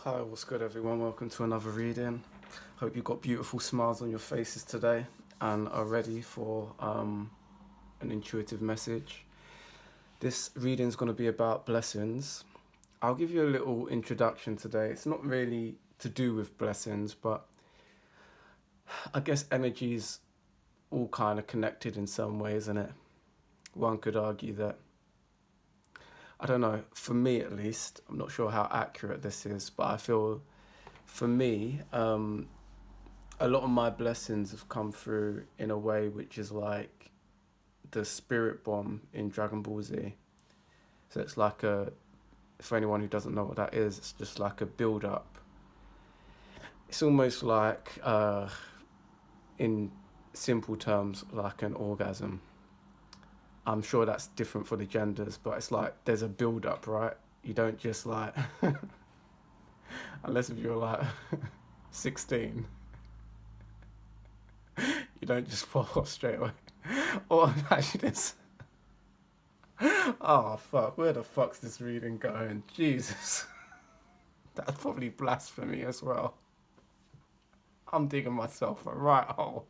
Hi, what's good, everyone? Welcome to another reading. Hope you've got beautiful smiles on your faces today and are ready for an intuitive message. This reading is going to be about blessings. I'll give you a little introduction today. It's not really to do with blessings, but I guess energy is all kind of connected in some ways, isn't it? One could argue that, I don't know, for me at least, I'm not sure how accurate this is, but I feel for me, a lot of my blessings have come through in a way which is like the spirit bomb in Dragon Ball Z. So it's like for anyone who doesn't know what that is, it's just like a build up. It's almost like, in simple terms, like an orgasm. I'm sure that's different for the genders, but it's like there's a build up, right? You don't just like, unless if you're like 16, you don't just fall off straight away. Or actually, this. Oh fuck! Where the fuck's this reading going? Jesus, that's probably blasphemy as well. I'm digging myself a right hole.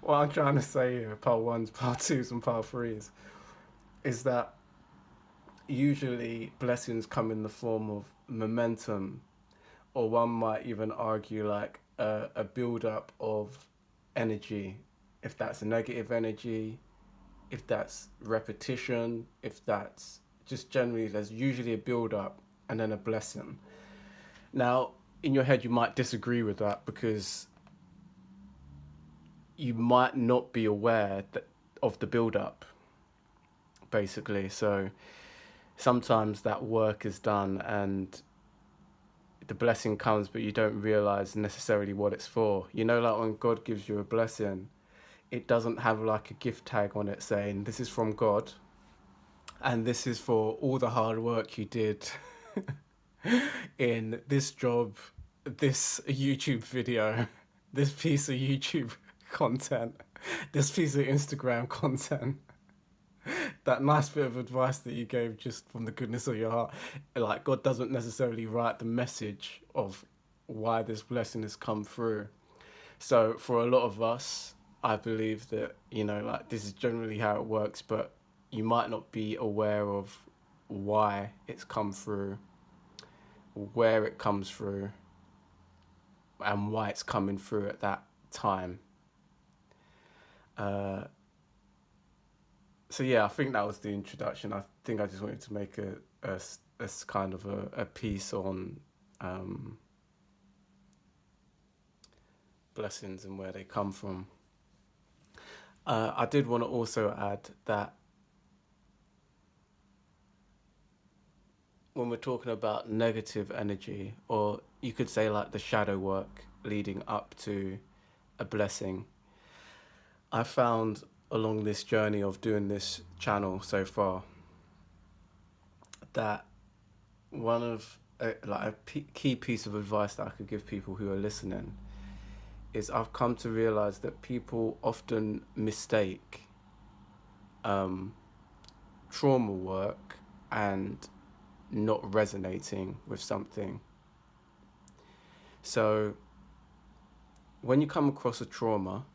What I'm trying to say here, part ones, part twos, and part threes, is that usually blessings come in the form of momentum, or one might even argue like a build up of energy. If that's a negative energy, if that's repetition, if that's just generally, there's usually a build up and then a blessing. Now, in your head, you might disagree with that because you might not be aware of the build up, basically. So sometimes that work is done and the blessing comes, but you don't realize necessarily what it's for. You know, like when God gives you a blessing, it doesn't have like a gift tag on it saying, this is from God and this is for all the hard work you did in this job, this YouTube video, this piece of YouTube content, this piece of Instagram content, that nice bit of advice that you gave just from the goodness of your heart. Like, God doesn't necessarily write the message of why this blessing has come through. So, for a lot of us, I believe that, like, this is generally how it works, but you might not be aware of why it's come through, where it comes through, and why it's coming through at that time. Uh, so yeah, I think that was the introduction. I think I just wanted to make a kind of a piece on blessings and where they come from. I did want to also add that when we're talking about negative energy, or you could say like the shadow work leading up to a blessing, I found along this journey of doing this channel so far that one of key piece of advice that I could give people who are listening is I've come to realize that people often mistake trauma work and not resonating with something. So when you come across a trauma,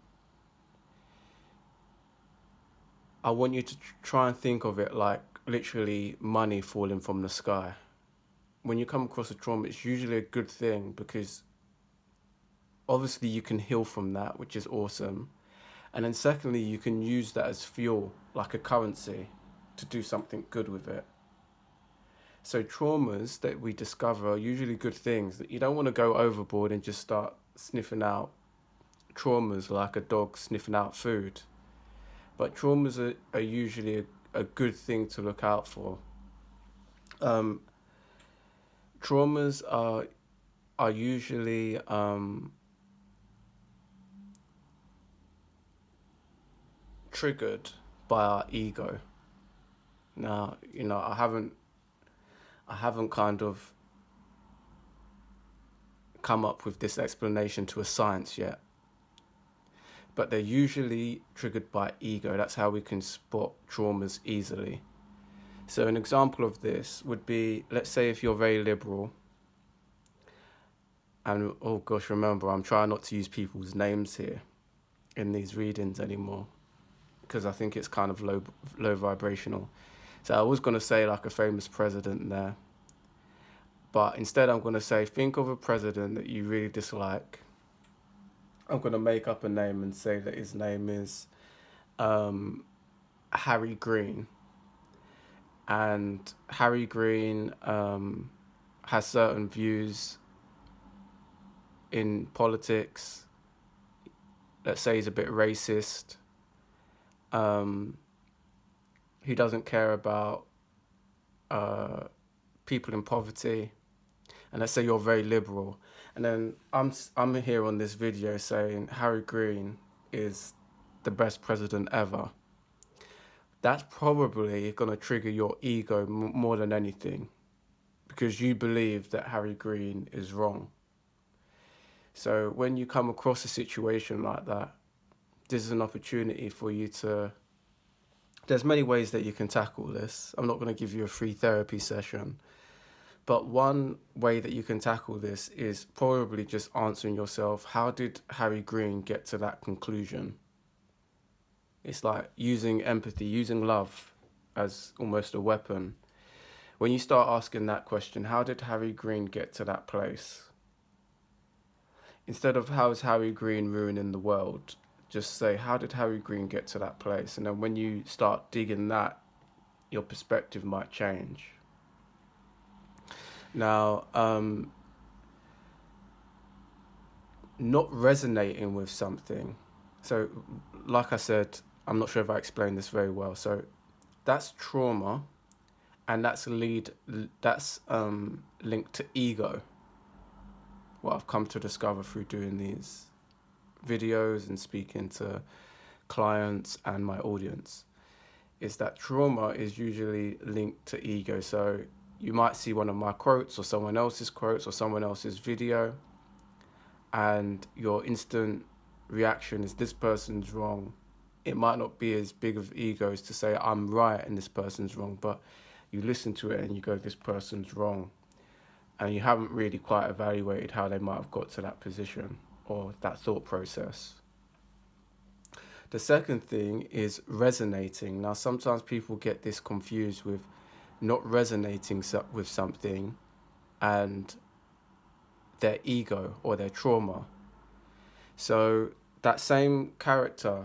I want you to try and think of it like literally money falling from the sky. When you come across a trauma, it's usually a good thing because obviously you can heal from that, which is awesome. And then secondly, you can use that as fuel, like a currency, to do something good with it. So traumas that we discover are usually good things. That you don't want to go overboard and just start sniffing out traumas like a dog sniffing out food. But traumas are usually a good thing to look out for. Traumas are usually triggered by our ego. Now, I haven't kind of come up with this explanation to a science yet, but they're usually triggered by ego. That's how we can spot traumas easily. So an example of this would be, let's say if you're very liberal, and oh gosh, remember, I'm trying not to use people's names here in these readings anymore, because I think it's kind of low vibrational. So I was going to say like a famous president there, but instead I'm going to say, think of a president that you really dislike. I'm going to make up a name and say that his name is Harry Green. And Harry Green has certain views in politics. Let's say he's a bit racist. He doesn't care about people in poverty. And let's say you're very liberal. And then I'm here on this video saying Harry Green is the best president ever. That's probably going to trigger your ego more than anything, because you believe that Harry Green is wrong. So when you come across a situation like that, this is an opportunity for you to... There's many ways that you can tackle this. I'm not going to give you a free therapy session. But one way that you can tackle this is probably just answering yourself, how did Harry Green get to that conclusion? It's like using empathy, using love as almost a weapon. When you start asking that question, how did Harry Green get to that place? Instead of how is Harry Green ruining the world, just say, how did Harry Green get to that place? And then when you start digging that, your perspective might change. Now, not resonating with something. So, like I said, I'm not sure if I explained this very well. So, that's trauma, and that's linked to ego. What I've come to discover through doing these videos and speaking to clients and my audience is that trauma is usually linked to ego. So you might see one of my quotes or someone else's quotes or someone else's video, and your instant reaction is this person's wrong. It might not be as big of ego as to say I'm right and this person's wrong, but you listen to it and you go, this person's wrong. And you haven't really quite evaluated how they might have got to that position or that thought process. The second thing is resonating. Now, sometimes people get this confused with not resonating with something and their ego or their trauma. So that same character,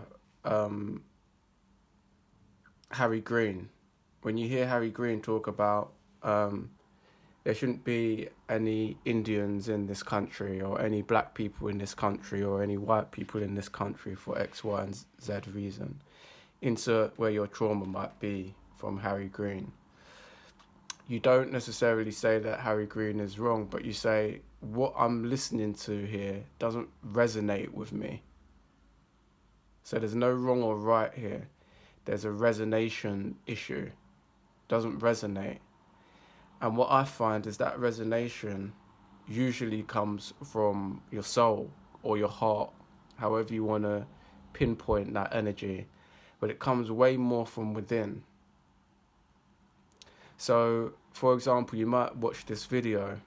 Harry Green, when you hear Harry Green talk about there shouldn't be any Indians in this country or any black people in this country or any white people in this country for X, Y, and Z reason. Insert where your trauma might be from Harry Green. You don't necessarily say that Harry Green is wrong, but you say, what I'm listening to here doesn't resonate with me. So there's no wrong or right here. There's a resonation issue. Doesn't resonate. And what I find is that resonation usually comes from your soul or your heart, however you want to pinpoint that energy, but it comes way more from within. So, for example, you might watch this video,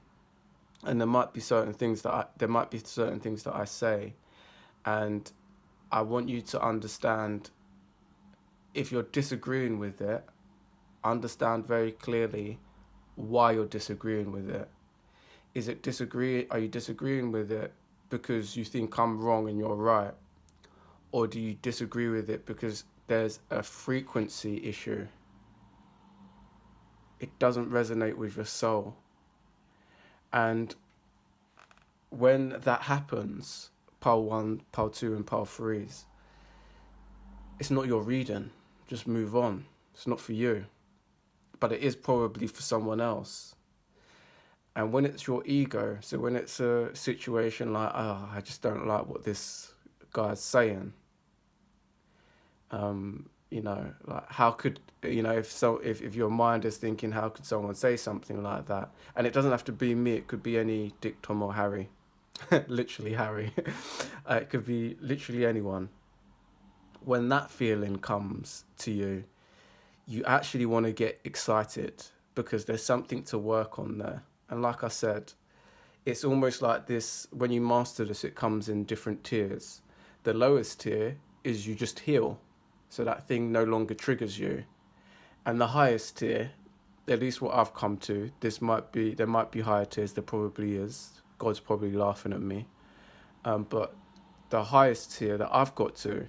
and there might be certain things that I say, and I want you to understand. If you're disagreeing with it, understand very clearly why you're disagreeing with it. Are you disagreeing with it because you think I'm wrong and you're right? Or do you disagree with it because there's a frequency issue? It doesn't resonate with your soul. And when that happens, pile 1, pile 2, and pile 3s, it's not your reading. Just move on. It's not for you. But it is probably for someone else. And when it's your ego, so when it's a situation like, I just don't like what this guy's saying, like how could, if your mind is thinking, how could someone say something like that? And it doesn't have to be me, it could be any Dick, Tom or Harry, literally Harry. It could be literally anyone. When that feeling comes to you, you actually want to get excited because there's something to work on there. And like I said, it's almost like this, when you master this, it comes in different tiers. The lowest tier is you just heal, so that thing no longer triggers you. And the highest tier, at least what I've come to, there might be higher tiers, there probably is. God's probably laughing at me. But the highest tier that I've got to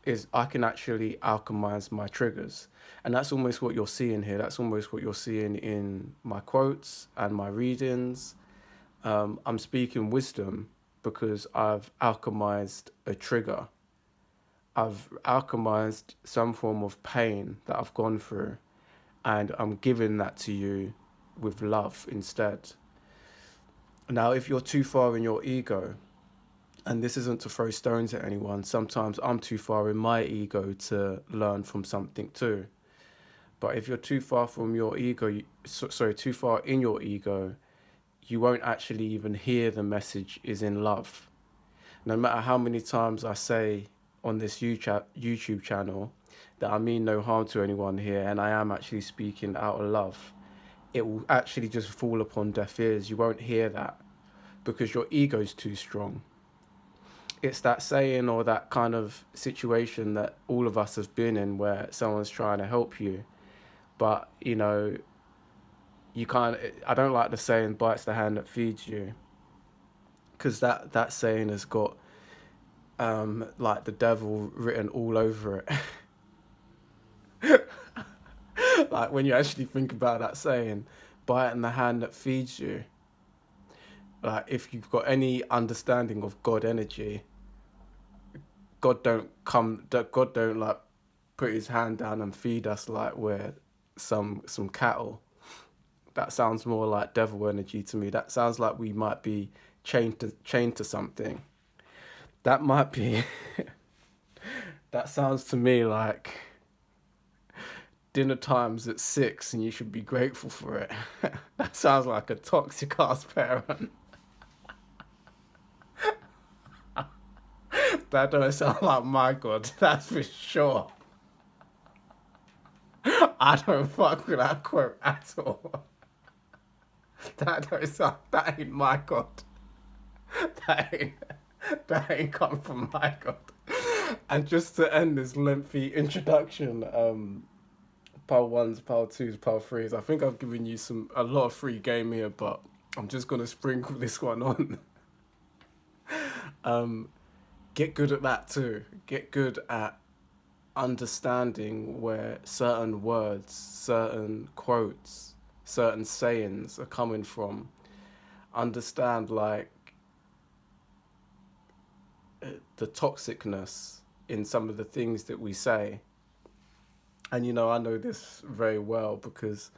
is I can actually alchemize my triggers. And that's almost what you're seeing here. That's almost what you're seeing in my quotes and my readings. I'm speaking wisdom because I've alchemized a trigger. I've alchemized some form of pain that I've gone through, and I'm giving that to you with love instead. Now, if you're too far in your ego, and this isn't to throw stones at anyone, sometimes I'm too far in my ego to learn from something too. But if you're too far from your ego, too far in your ego, you won't actually even hear the message is in love. No matter how many times I say on this YouTube channel that I mean no harm to anyone here and I am actually speaking out of love, it will actually just fall upon deaf ears. You won't hear that because your ego's too strong. It's that saying or that kind of situation that all of us have been in where someone's trying to help you, but you know, you can't. I don't like the saying bites the hand that feeds you, because that saying has got like the devil written all over it. Like when you actually think about that saying, biting the hand that feeds you, like if you've got any understanding of God energy, God don't like put his hand down and feed us like we're some cattle. That sounds more like devil energy to me. That sounds like we might be chained to something. That might be that sounds to me like dinner time's at 6 and you should be grateful for it. That sounds like a toxic ass parent. That don't sound like my God, that's for sure. I don't fuck with that quote at all. That ain't my God. That ain't come from my God. And just to end this lengthy introduction, Pal 1s, Pal 2s, Pal 3s, I think I've given you a lot of free game here, but I'm just gonna sprinkle this one on. Get good at that too. Get good at understanding where certain words, certain quotes, certain sayings are coming from. Understand like the toxicness in some of the things that we say. And you know, I know this very well because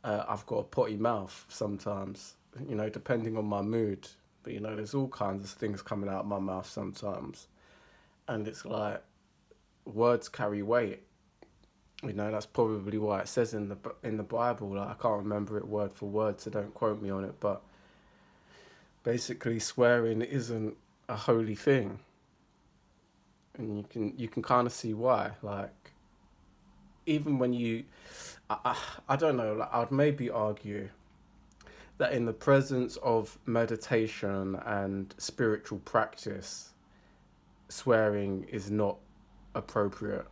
I've got a potty mouth sometimes, you know, depending on my mood. But you know, there's all kinds of things coming out of my mouth sometimes. And it's like, words carry weight. You know, that's probably why it says in the Bible. Like, I can't remember it word for word, so don't quote me on it. But basically, swearing isn't a holy thing, and you can kind of see why. Like, even when I don't know. Like, I'd maybe argue that in the presence of meditation and spiritual practice, swearing is not appropriate.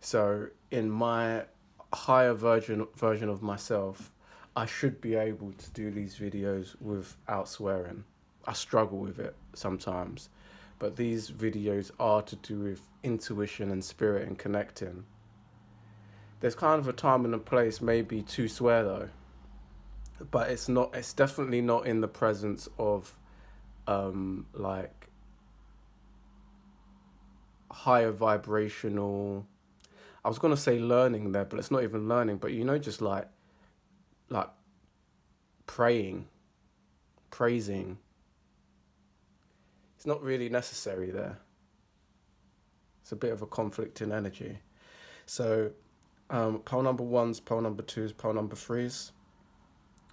So in my higher version of myself, I should be able to do these videos without swearing. I struggle with it sometimes, but these videos are to do with intuition and spirit and connecting. There's kind of a time and a place maybe to swear though, but it's definitely not in the presence of like higher vibrational, I was gonna say learning there, but it's not even learning. But you know, just like praying, praising. It's not really necessary there. It's a bit of a conflict in energy. So, pole number 1s, pole number 2s, pole number 3s.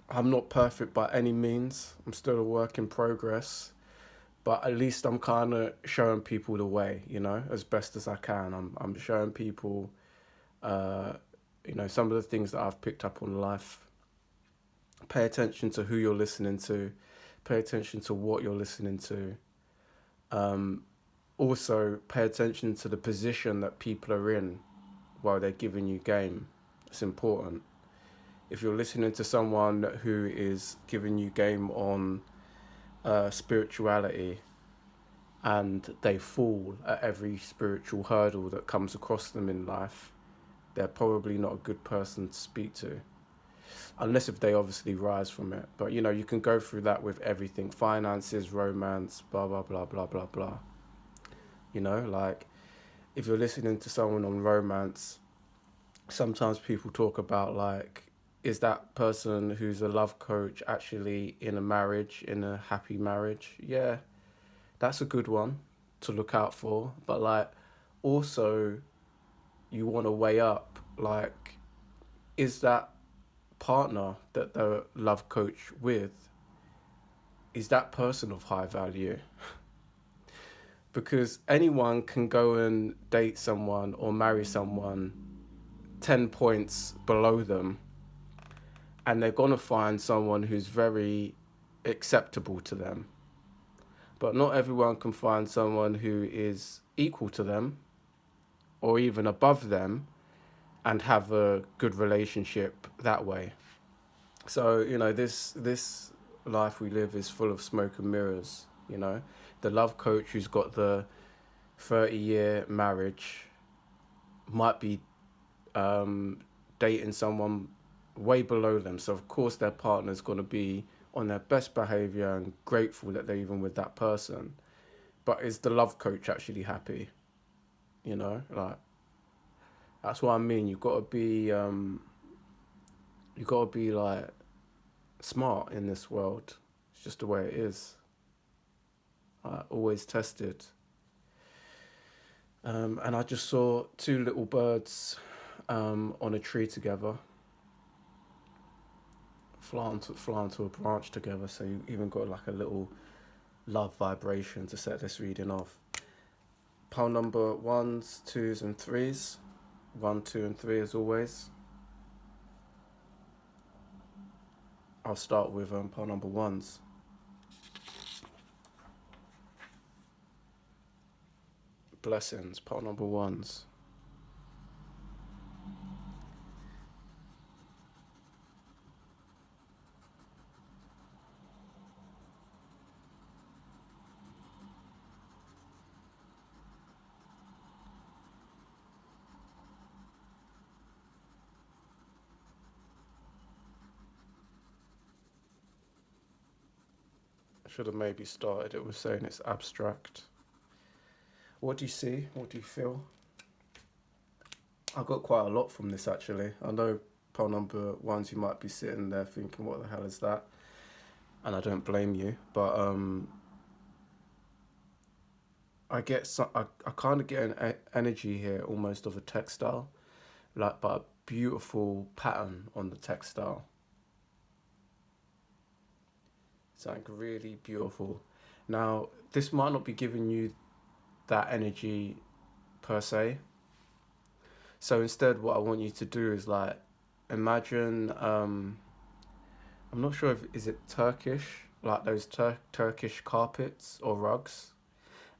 I'm not perfect by any means. I'm still a work in progress. But at least I'm kind of showing people the way, you know, as best as I can. I'm showing people uh, some of the things that I've picked up on life. Pay attention to who you're listening to. Pay attention to what you're listening to. Also, pay attention to the position that people are in while they're giving you game. It's important. If you're listening to someone who is giving you game on spirituality and they fall at every spiritual hurdle that comes across them in life, they're probably not a good person to speak to. Unless if they obviously rise from it. But you can go through that with everything: finances, romance, blah, blah, blah, blah, blah, blah. Like if you're listening to someone on romance, sometimes people talk about like, is that person who's a love coach actually in a marriage, in a happy marriage? Yeah, that's a good one to look out for. But like, also, you want to weigh up like, is that partner that the love coach with, is that person of high value? Because anyone can go and date someone or marry someone 10 points below them, and they're going to find someone who's very acceptable to them. But not everyone can find someone who is equal to them or even above them and have a good relationship that way. So, this life we live is full of smoke and mirrors, The love coach who's got the 30-year marriage might be dating someone way below them. So, of course, their partner's going to be on their best behavior and grateful that they're even with that person. But is the love coach actually happy? Like, that's what I mean. You've got to be like smart in this world. It's just the way it is. Always tested. And I just saw two little birds on a tree together, fly onto a branch together. So you even got like a little love vibration to set this reading off. Pile number 1s, 2s, and 3s. 1, 2, and 3 as always. I'll start with pile number 1s. Blessings, pile number 1s. I should have maybe started it with saying it's abstract. What do you see? What do you feel? I got quite a lot from this actually. I know pile number 1s, you might be sitting there thinking, what the hell is that? And I don't blame you, but I kind of get an energy here, almost of a textile, like, but a beautiful pattern on the textile. Something really beautiful. Now, this might not be giving you that energy per se. So instead, what I want you to do is like, imagine, I'm not sure if, is it Turkish, like those Turkish carpets or rugs?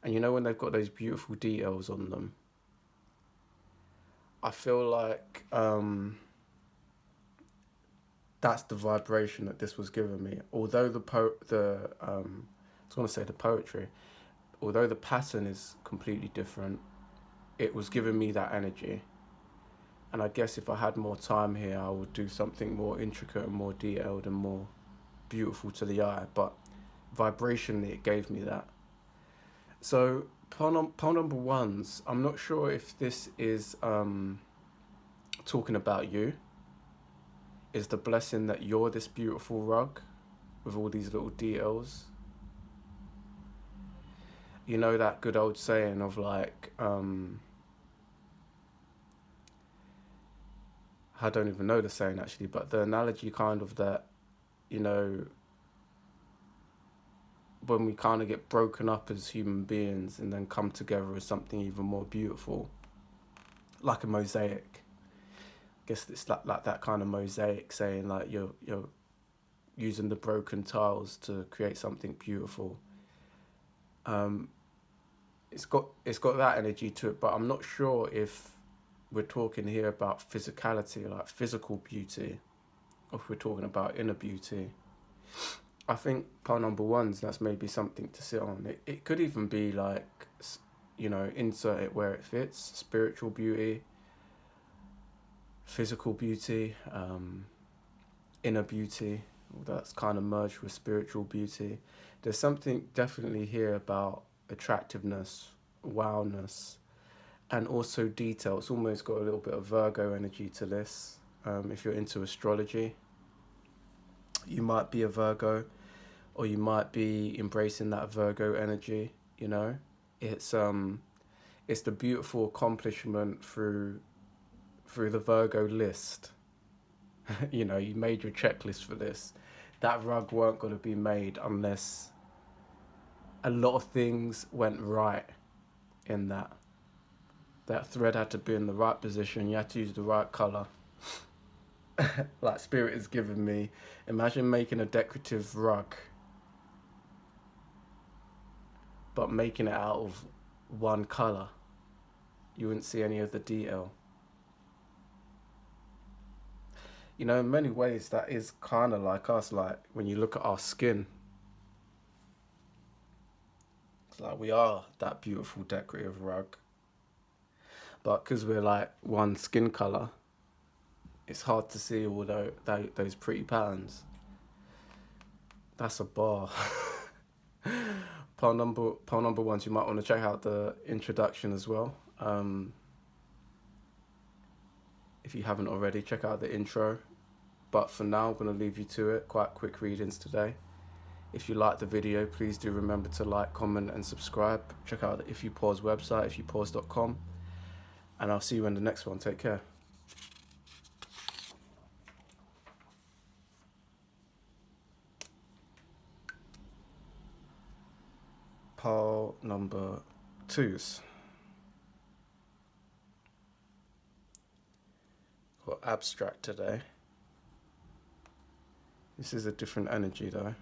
And when they've got those beautiful details on them, I feel like that's the vibration that this was giving me. Although I was going to say the poetry, although the pattern is completely different, it was giving me that energy. And I guess if I had more time here, I would do something more intricate and more detailed and more beautiful to the eye. But vibrationally, it gave me that. So pile number 1s, I'm not sure if this is talking about you. Is the blessing that you're this beautiful rug with all these little details? You know that good old saying of like, I don't even know the saying actually, but the analogy kind of that, when we kind of get broken up as human beings and then come together as something even more beautiful, like a mosaic. guess it's like that kind of mosaic, saying like you're using the broken tiles to create something beautiful. Um, it's got that energy to it, but I'm not sure if we're talking here about physicality, like physical beauty, or if we're talking about inner beauty. I think pile number one's that's maybe something to sit on. It could even be like, insert it where it fits: spiritual beauty, physical beauty, inner beauty. That's kind of merged with spiritual beauty. There's something definitely here about attractiveness, wowness, and also detail. It's almost got a little bit of Virgo energy to this. If you're into astrology, you might be a Virgo, or you might be embracing that Virgo energy. It's it's the beautiful accomplishment through the Virgo list. You made your checklist for this. That rug weren't going to be made unless a lot of things went right in that. That thread had to be in the right position. You had to use the right color. Like Spirit is giving me. Imagine making a decorative rug, but making it out of one color. You wouldn't see any of the detail. In many ways, that is kind of like us. Like when you look at our skin, it's like we are that beautiful decorative rug. But because we're like one skin color, it's hard to see all those pretty patterns. That's a bar. Pile number one, you might want to check out the introduction as well. If you haven't already, check out the intro. But for now, I'm going to leave you to it. Quite quick readings today. If you like the video, please do remember to like, comment, and subscribe. Check out the If You Pause website, ifyoupause.com. And I'll see you in the next one. Take care. Pile number twos. Got abstract today. This is a different energy though.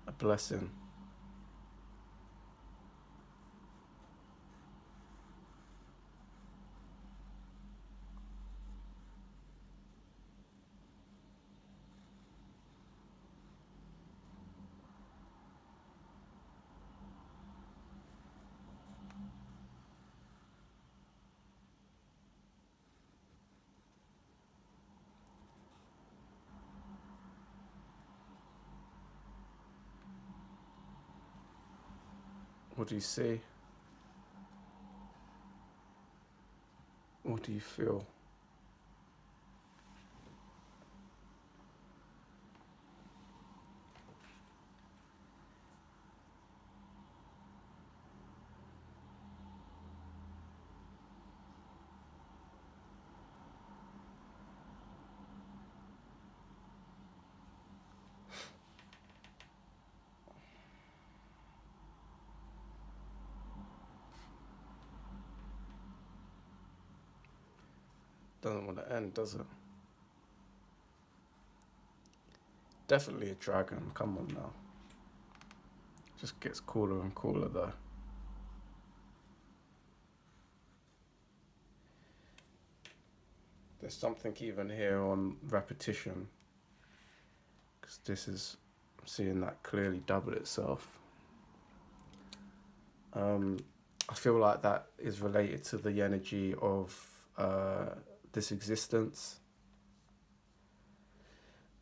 A blessing. What do you see? What do you feel? Doesn't want to end, does it? Definitely a dragon. Come on now. Just gets cooler and cooler though. There's something even here on repetition, because I'm seeing that clearly double itself. I feel like that is related to the energy of this existence.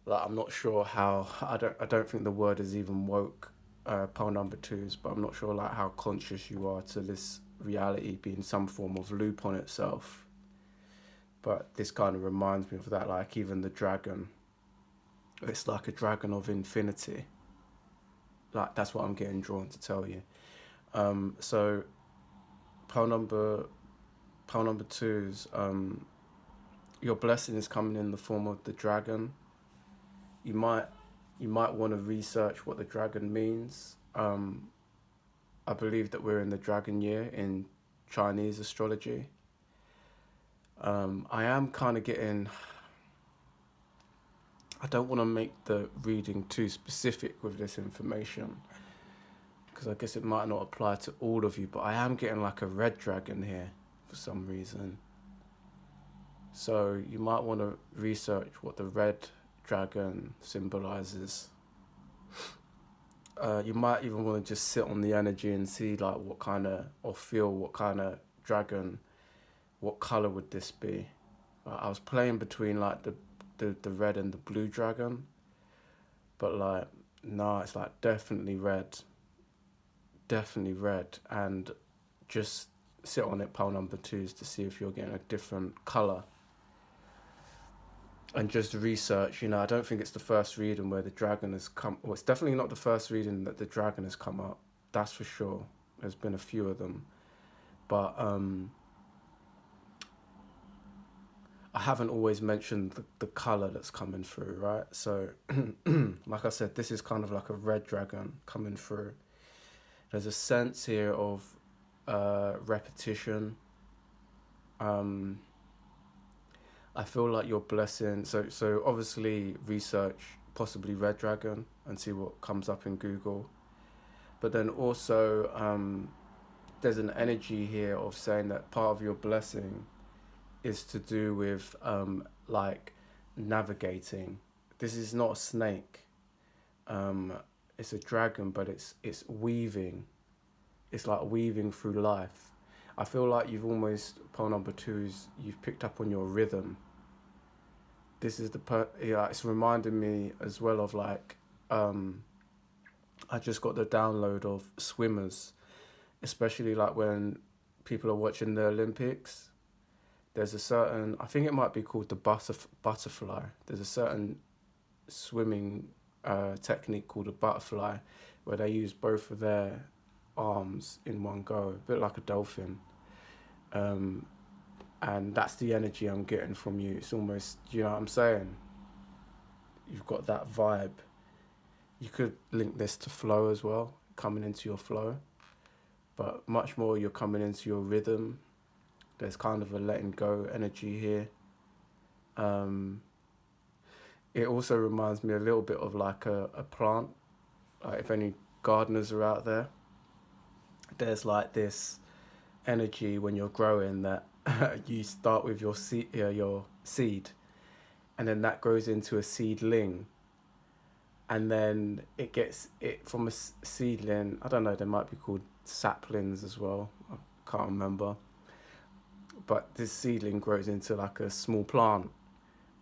Like I'm not sure how. I don't think the word is even woke. Pile number twos, but I'm not sure like how conscious you are to this reality being some form of loop on itself. But this kind of reminds me of that. Like even the dragon, it's like a dragon of infinity. Like that's what I'm getting drawn to tell you. So pile number twos. Your blessing is coming in the form of the dragon. You might want to research what the dragon means. I I believe that we're in the dragon year in Chinese astrology. I am kind of getting... I don't want to make the reading too specific with this information, because I guess it might not apply to all of you, but I am getting like a red dragon here for some reason. So you might want to research what the red dragon symbolizes. You might even want to just sit on the energy and see like what kind of, or feel what kind of dragon, what color would this be. I was playing between like the red and the blue dragon, but like, no, it's like definitely red, and just sit on it, pile number 2s, to see if you're getting a different color. And just research, I don't think it's the first reading where the dragon has come. Well, it's definitely not the first reading that the dragon has come up. That's for sure. There's been a few of them. But I haven't always mentioned the colour that's coming through, right? So, like I said, this is kind of like a red dragon coming through. There's a sense here of repetition. I feel like you're blessing. So obviously research possibly red dragon and see what comes up in Google. But then also there's an energy here of saying that part of your blessing is to do with like navigating. This is not a snake. It's a dragon, but it's weaving. It's like weaving through life. I feel like you've almost, pole number 2s, you've picked up on your rhythm. This is it's reminding me as well of like, I just got the download of swimmers, especially like when people are watching the Olympics. There's a certain, I think it might be called the butterfly. There's a certain swimming technique called a butterfly, where they use both of their arms in one go, a bit like a dolphin. And that's the energy I'm getting from you. It's almost, you know what I'm saying? You've got that vibe. You could link this to flow as well, coming into your flow. But much more, you're coming into your rhythm. There's kind of a letting go energy here. It also reminds me a little bit of like a plant. If any gardeners are out there, there's like this energy when you're growing that you start with your seed, and then that grows into a seedling, and then it gets it from a seedling. I don't know, they might be called saplings as well. I can't remember. But this seedling grows into like a small plant,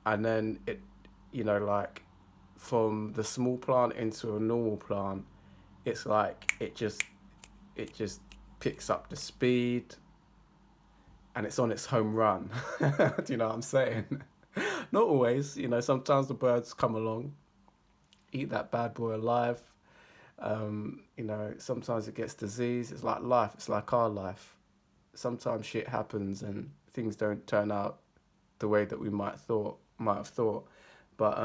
and then it, like from the small plant into a normal plant, it's like it just picks up the speed, and it's on its home run. Do you know what I'm saying? Not always, sometimes the birds come along, eat that bad boy alive. Sometimes it gets disease. It's like life. It's like our life. Sometimes shit happens and things don't turn out the way that we might have thought. But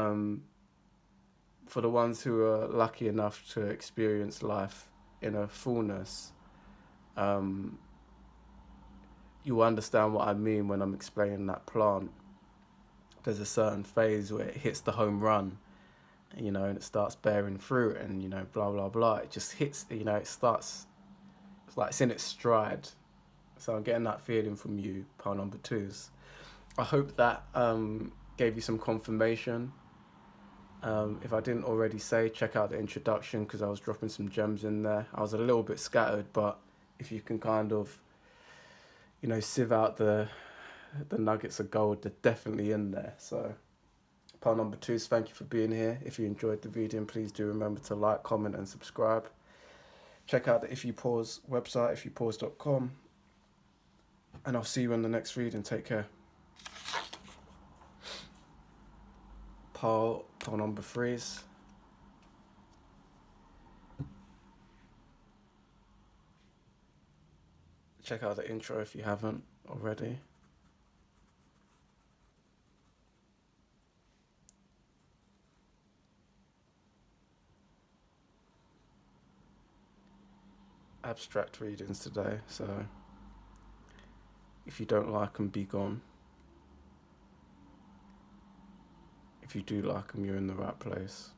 for the ones who are lucky enough to experience life in a fullness, you understand what I mean when I'm explaining that plant. There's a certain phase where it hits the home run, and it starts bearing fruit, and blah blah blah. It just hits. It starts. It's like it's in its stride. So I'm getting that feeling from you, pile number 2s. I hope that gave you some confirmation. If I didn't already say, check out the introduction, because I was dropping some gems in there. I was a little bit scattered, but if you can kind of, sieve out the nuggets of gold, they're definitely in there. So, pile number 2s, thank you for being here. If you enjoyed the video, please do remember to like, comment, and subscribe. Check out the If You Pause website, ifyoupause.com. And I'll see you in the next reading. Take care. Pile number 3s. Check out the intro if you haven't already. abstract readings today, so if you don't like them, be gone. If you do like them, you're in the right place.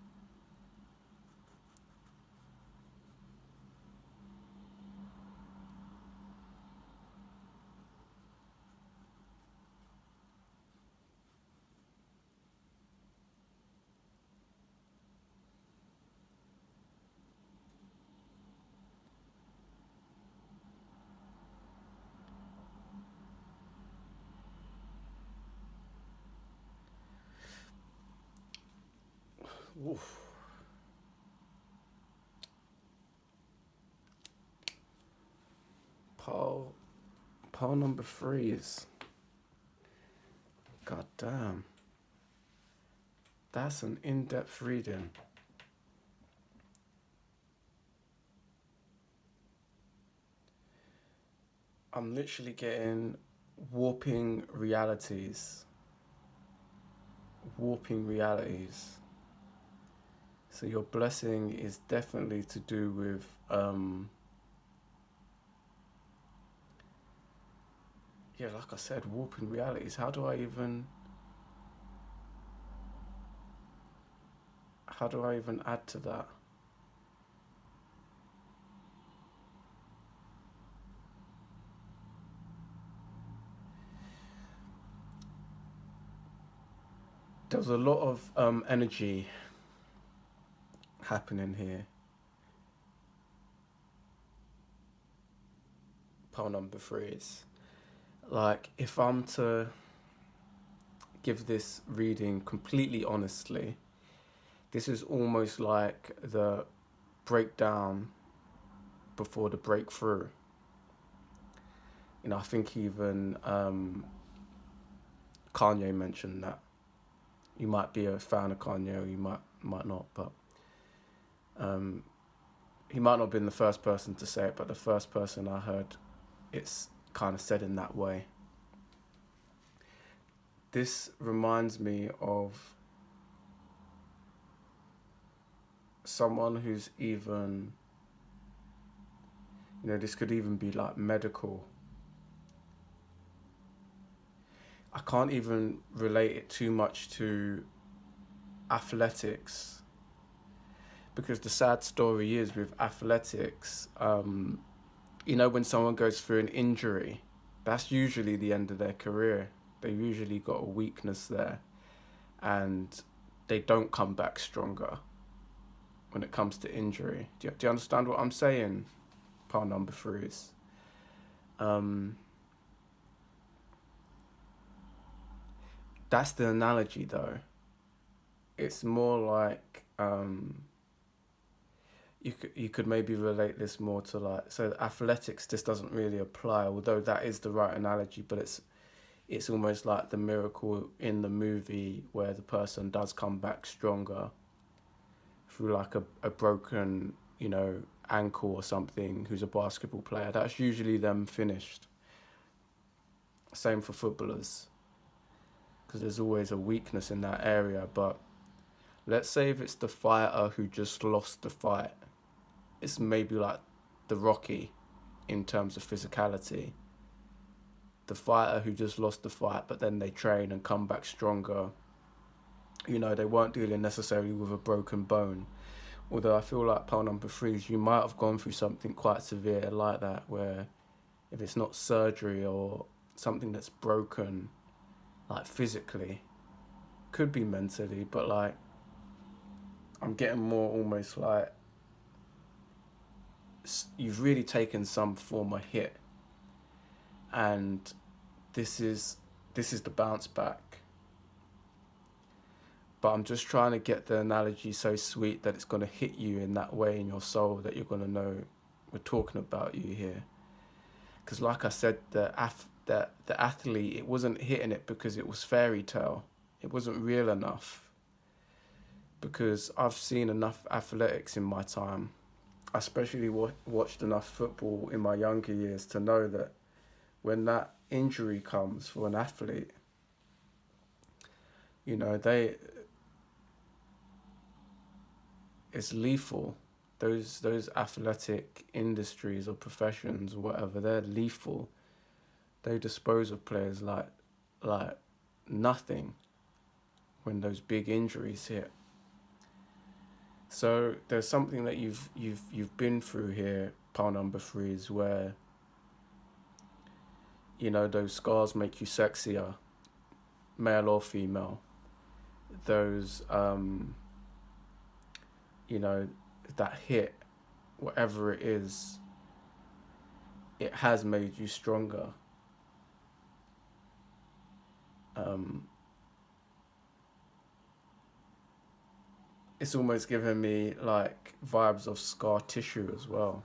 Oof. Pile number 3 is, god damn, that's an in-depth reading. I'm literally getting warping realities. So your blessing is definitely to do with yeah, like I said, warping realities. How do I even add to that? There's a lot of energy happening here. Pile number 3 is like, if I'm to give this reading completely honestly, this is almost like the breakdown before the breakthrough. You know, I think even Kanye mentioned that. You might be a fan of Kanye, or you might not, but he might not have been the first person to say it, but the first person I heard it's kind of said in that way. This reminds me of someone who's even, you know, this could even be like medical. I can't even relate it too much to athletics, because the sad story is with athletics, you know, when someone goes through an injury, that's usually the end of their career. They usually got a weakness there, and they don't come back stronger when it comes to injury. Do you understand what I'm saying, pile number 3s? That's the analogy, though. It's more like you could maybe relate this more to, like, so athletics, this doesn't really apply, although that is the right analogy, but it's almost like the miracle in the movie where the person does come back stronger through like a broken, you know, ankle or something, who's a basketball player. That's usually them finished. Same for footballers, because there's always a weakness in that area. But let's say if it's the fighter who just lost the fight, it's maybe like the Rocky in terms of physicality. The fighter who just lost the fight, but then they train and come back stronger. You know, they weren't dealing necessarily with a broken bone. Although I feel like pile number 3s, you might have gone through something quite severe like that, where if it's not surgery or something that's broken, like physically, could be mentally, but like, I'm getting more almost like you've really taken some form of hit, and this is the bounce back. But I'm just trying to get the analogy so sweet that it's going to hit you in that way in your soul, that you're going to know we're talking about you here. Because like I said, the athlete, it wasn't hitting it because it was fairy tale. It wasn't real enough. Because I've seen enough athletics in my time. I especially watched enough football in my younger years to know that when that injury comes for an athlete, you know, it's lethal. those athletic industries or professions or whatever, they're lethal. They dispose of players like nothing when those big injuries hit. So there's something that you've been through here, pile number three, is where, you know, those scars make you sexier, male or female. Those you know, that hit, whatever it is, it has made you stronger. It's almost given me like vibes of scar tissue as well.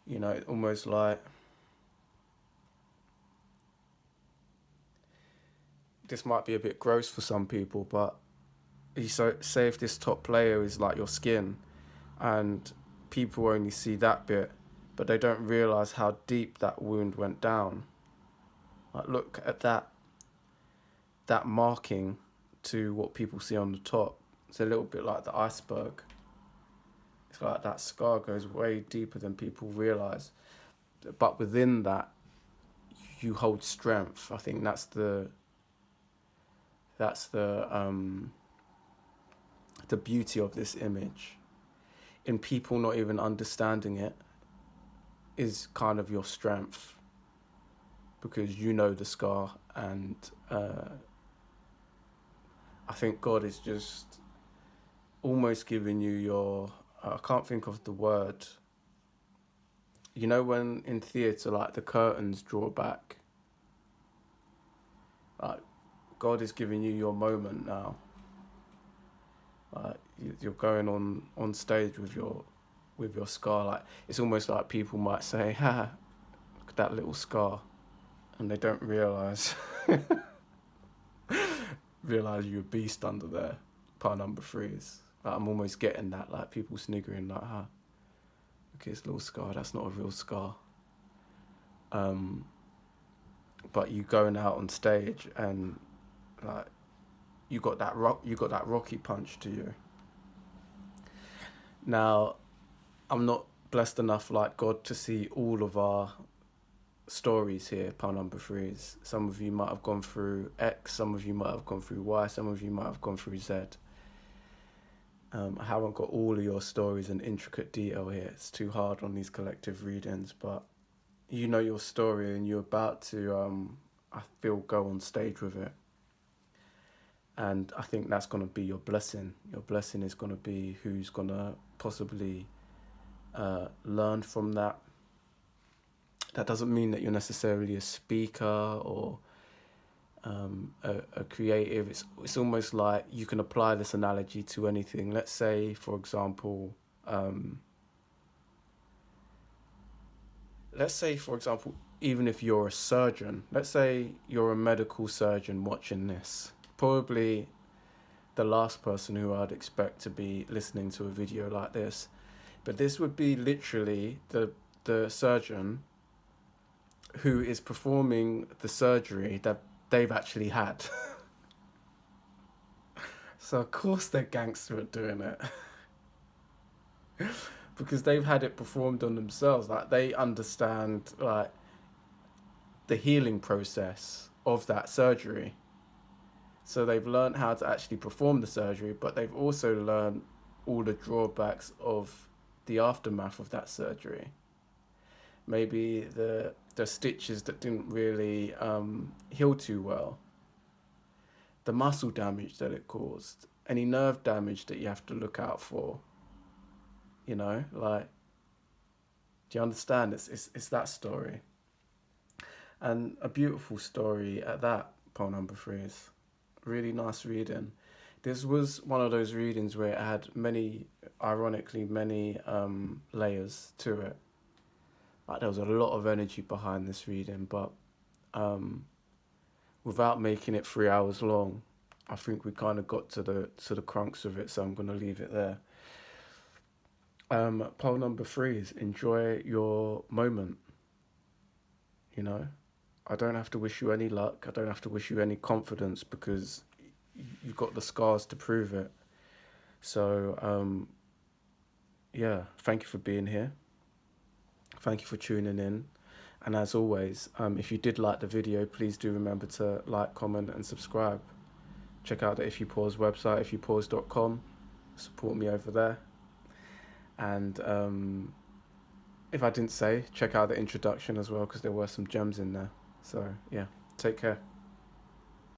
You know, almost like this might be a bit gross for some people, but you say if this top player is like your skin, and people only see that bit, but they don't realize how deep that wound went down. Like, look at that marking to what people see on the top. It's a little bit like the iceberg. It's like that scar goes way deeper than people realize. But within that, you hold strength. I think that's the beauty of this image. In people not even understanding it is kind of your strength, because you know the scar, and I think God is just almost giving you your, I can't think of the word. You know when in theatre, like, the curtains draw back? Like, God is giving you your moment now. Like, you're going on stage with your scar. Like, it's almost like people might say, "Ha, look at that little scar," and they don't realize you're a beast under there. Part number three is like, I'm almost getting that, like, people sniggering, like, "Ha, look at this little scar. That's not a real scar." But you going out on stage and, like, you got that Rocky punch to you. Now, I'm not blessed enough like God to see all of our stories here, pile number threes. Some of you might have gone through X, some of you might have gone through Y, some of you might have gone through Z. I haven't got all of your stories in intricate detail here. It's too hard on these collective readings, but you know your story and you're about to, I feel, go on stage with it. And I think that's going to be your blessing. Your blessing is going to be who's going to possibly learn from that. That doesn't mean that you're necessarily a speaker or a creative. It's almost like you can apply this analogy to anything. Let's say, for example, even if you're a surgeon, let's say you're a medical surgeon watching this, probably the last person who I'd expect to be listening to a video like this. But this would be literally the surgeon who is performing the surgery that they've actually had. So of course they're gangster at doing it. Because they've had it performed on themselves. Like, they understand, like, the healing process of that surgery. So they've learned how to actually perform the surgery, but they've also learned all the drawbacks of the aftermath of that surgery. Maybe the stitches that didn't really heal too well, the muscle damage that it caused, any nerve damage that you have to look out for. You know, like, do you understand? It's that story, and a beautiful story at that. Pole number three is really nice reading. This was one of those readings where it had ironically many layers to it. Like, there was a lot of energy behind this reading, but without making it 3 hours long, I think we kind of got to the crux of it. So I'm gonna leave it there. Pole number three is enjoy your moment. You know, I don't have to wish you any luck. I don't have to wish you any confidence, because you've got the scars to prove it. So yeah, thank you for being here. Thank you for tuning in. And as always, if you did like the video, please do remember to like, comment, and subscribe. Check out the If You Pause website, ifyoupause.com. Support me over there. And if I didn't say, check out the introduction as well, because there were some gems in there. So, yeah, take care.